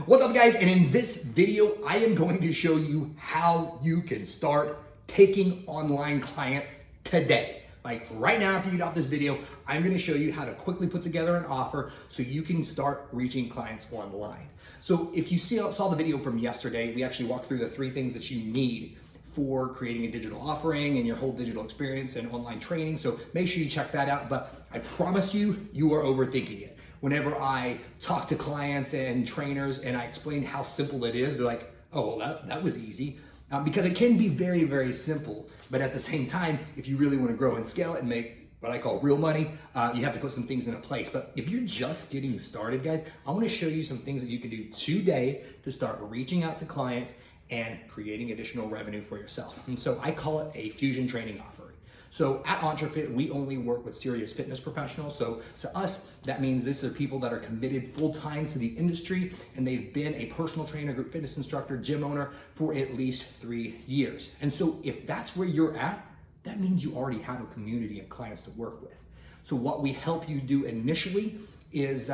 What's up, guys? And in this video, I am going to show you how you can start taking online clients today. Like right now, after you get off this video, I'm going to show you how to quickly put together an offer so you can start reaching clients online. So if you saw the video from yesterday, we actually walked through the 3 things that you need for creating a digital offering and your whole digital experience and online training. So make sure you check that out. But I promise you, you are overthinking it. Whenever I talk to clients and trainers and I explain how simple it is, they're like, oh, well, that was easy. Because it can be very, very simple. But at the same time, if you really want to grow and scale it and make what I call real money, you have to put some things into place. But if you're just getting started, guys, I want to show you some things that you can do today to start reaching out to clients and creating additional revenue for yourself. And so I call it a fusion training offering. So at EntreFit, we only work with serious fitness professionals. So to us, that means these are people that are committed full-time to the industry and they've been a personal trainer, group fitness instructor, gym owner for at least 3 years. And so if that's where you're at, that means you already have a community of clients to work with. So what we help you do initially is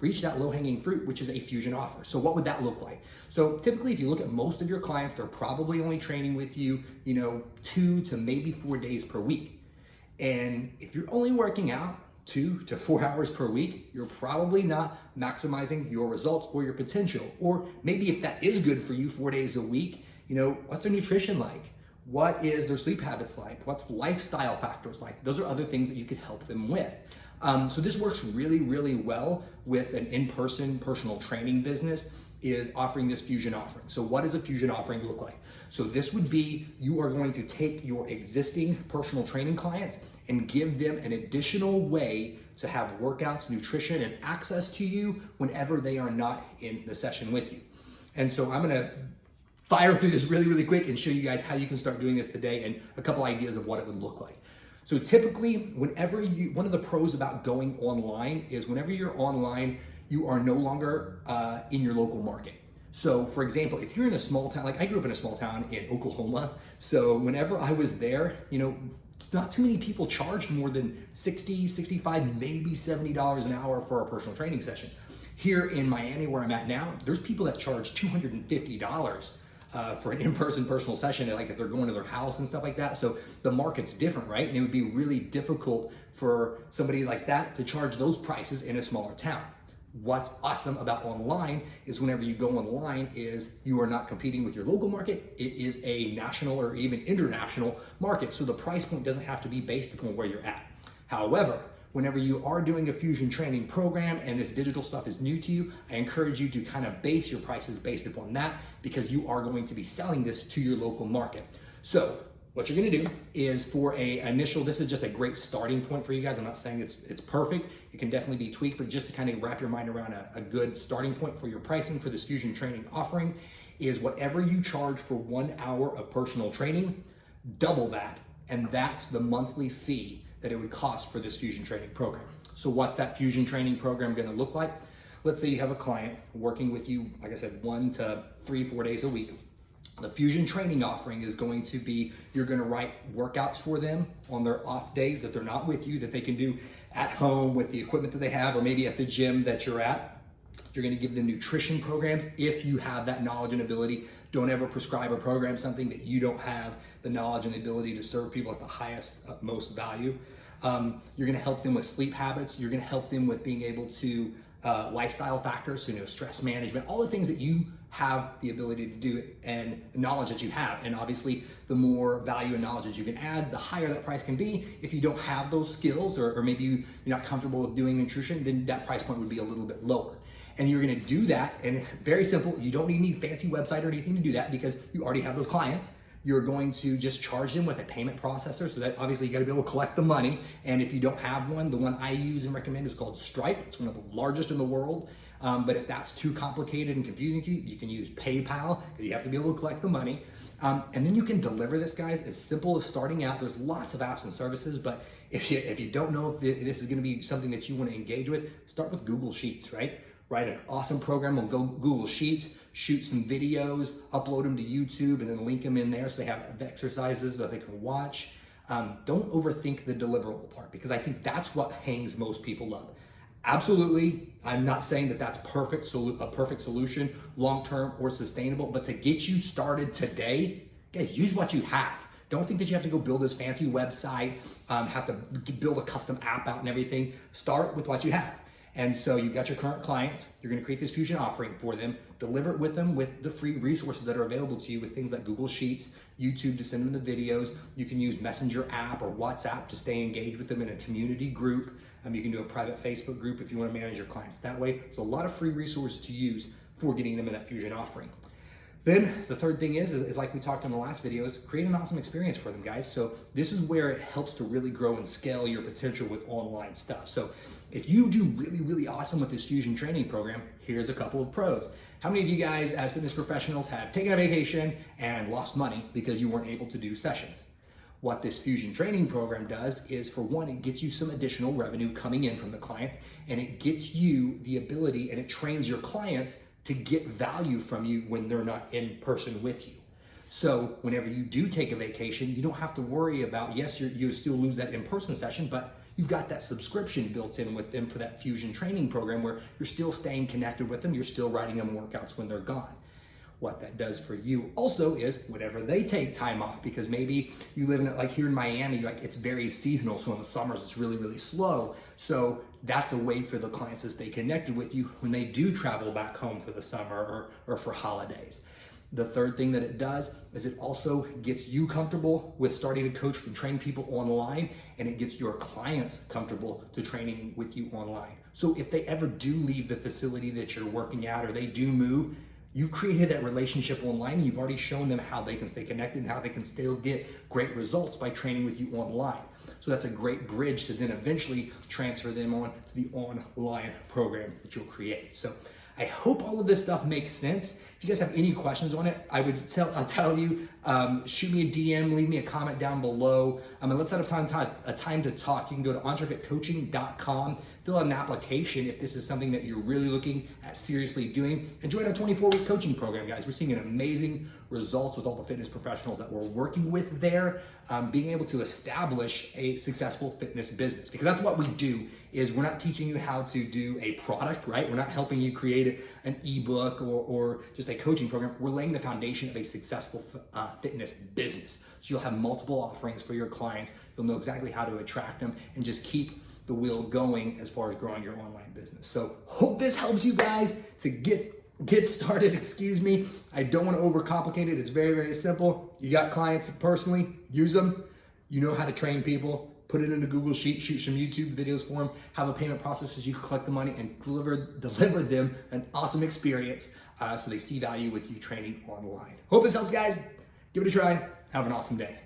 reach that low-hanging fruit, which is a fusion offer. So what would that look like? So typically, if you look at most of your clients, they're probably only training with you, 2 to maybe 4 days per week. And if you're only working out 2 to 4 hours per week, you're probably not maximizing your results or your potential. Or maybe if that is good for you 4 days a week, what's their nutrition like? What is their sleep habits like? What's lifestyle factors like? Those are other things that you could help them with. So this works really, really well with an in-person personal training business, is offering this fusion offering. So what does a fusion offering look like? So this would be, you are going to take your existing personal training clients and give them an additional way to have workouts, nutrition, and access to you whenever they are not in the session with you. And so I'm gonna fire through this really, really quick and show you guys how you can start doing this today and a couple ideas of what it would look like. So typically, one of the pros about going online is whenever you're online, you are no longer in your local market. So for example, if you're in a small town, like I grew up in a small town in Oklahoma. So whenever I was there, not too many people charged more than $60, $65, maybe $70 an hour for a personal training session. Here in Miami, where I'm at now, there's people that charge $250 for an in-person personal session, like if they're going to their house and stuff like that. So the market's different, right? And it would be really difficult for somebody like that to charge those prices in a smaller town. What's awesome about online is whenever you go online is you are not competing with your local market. It is a national or even international market. So the price point doesn't have to be based upon where you're at. However, whenever you are doing a fusion training program and this digital stuff is new to you, I encourage you to kind of base your prices based upon that, because you are going to be selling this to your local market. So what you're gonna do is this is just a great starting point for you guys. I'm not saying it's perfect. It can definitely be tweaked, but just to kind of wrap your mind around a good starting point for your pricing for this fusion training offering is whatever you charge for 1 hour of personal training, double that. And that's the monthly fee that it would cost for this fusion training program. So what's that fusion training program gonna look like? Let's say you have a client working with you, like I said, 1 to 3, 4 days a week. The fusion training offering is going to be, you're gonna write workouts for them on their off days that they're not with you, that they can do at home with the equipment that they have, or maybe at the gym that you're at. You're gonna give them nutrition programs if you have that knowledge and ability. Don't ever prescribe or program something that you don't have the knowledge and the ability to serve people at the highest, most value. You're gonna help them with sleep habits. You're gonna help them with being able to lifestyle factors, so stress management, all the things that you have the ability to do and the knowledge that you have. And obviously, the more value and knowledge that you can add, the higher that price can be. If you don't have those skills, or maybe you're not comfortable with doing nutrition, then that price point would be a little bit lower. And you're gonna do that, and very simple, you don't need any fancy website or anything to do that because you already have those clients. You're going to just charge them with a payment processor, so that obviously you gotta be able to collect the money. And if you don't have one, the one I use and recommend is called Stripe. It's one of the largest in the world. But if that's too complicated and confusing to you, you can use PayPal, because you have to be able to collect the money. And then you can deliver this, guys, as simple as starting out. There's lots of apps and services, but if you don't know if this is gonna be something that you wanna engage with, start with Google Sheets, right? Write an awesome program on Google Sheets, shoot some videos, upload them to YouTube, and then link them in there so they have the exercises that they can watch. Don't overthink the deliverable part, because I think that's what hangs most people up. Absolutely. I'm not saying that that's a perfect solution, long-term or sustainable, but to get you started today, guys, use what you have. Don't think that you have to go build this fancy website, have to build a custom app out and everything. Start with what you have. And so you've got your current clients, you're gonna create this Fusion offering for them, deliver it with them with the free resources that are available to you with things like Google Sheets, YouTube to send them the videos. You can use Messenger app or WhatsApp to stay engaged with them in a community group. You can do a private Facebook group if you wanna manage your clients that way. So a lot of free resources to use for getting them in that Fusion offering. Then the third thing is like we talked in the last video, is create an awesome experience for them, guys. So this is where it helps to really grow and scale your potential with online stuff. So if you do really, really awesome with this Fusion training program, here's a couple of pros. How many of you guys as fitness professionals have taken a vacation and lost money because you weren't able to do sessions? What this Fusion training program does is, for one, it gets you some additional revenue coming in from the clients, and it gets you the ability, and it trains your clients to get value from you when they're not in person with you. So whenever you do take a vacation, you don't have to worry about, yes, you still lose that in-person session, but you've got that subscription built in with them for that Fusion training program where you're still staying connected with them, you're still writing them workouts when they're gone. What that does for you also is, whenever they take time off, because maybe you live in, like here in Miami, like it's very seasonal, so in the summers it's really, really slow. So that's a way for the clients to stay connected with you when they do travel back home for the summer or for holidays. The third thing that it does is it also gets you comfortable with starting to coach and train people online, and it gets your clients comfortable to training with you online. So if they ever do leave the facility that you're working at, or they do move, you've created that relationship online, and you've already shown them how they can stay connected and how they can still get great results by training with you online. So that's a great bridge to then eventually transfer them on to the online program that you'll create. So I hope all of this stuff makes sense. If you guys have any questions on it, I'll tell you, shoot me a DM, leave me a comment down below. And let's set a time to talk. You can go to entrepetcoaching.com, fill out an application if this is something that you're really looking at seriously doing, and join our 24-week coaching program, guys. We're seeing an amazing results with all the fitness professionals that we're working with there, being able to establish a successful fitness business. Because that's what we do, is we're not teaching you how to do a product, right? We're not helping you create an ebook or just a coaching program. We're laying the foundation of a successful fitness business. So you'll have multiple offerings for your clients. You'll know exactly how to attract them and just keep the wheel going as far as growing your online business. So hope this helps you guys to get started, excuse me. I don't want to overcomplicate it. It's very, very simple. You got clients personally, use them. You know how to train people, put it into Google Sheets, shoot some YouTube videos for them, have a payment process so you can collect the money and deliver them an awesome experience so they see value with you training online. Hope this helps, guys. Give it a try. Have an awesome day.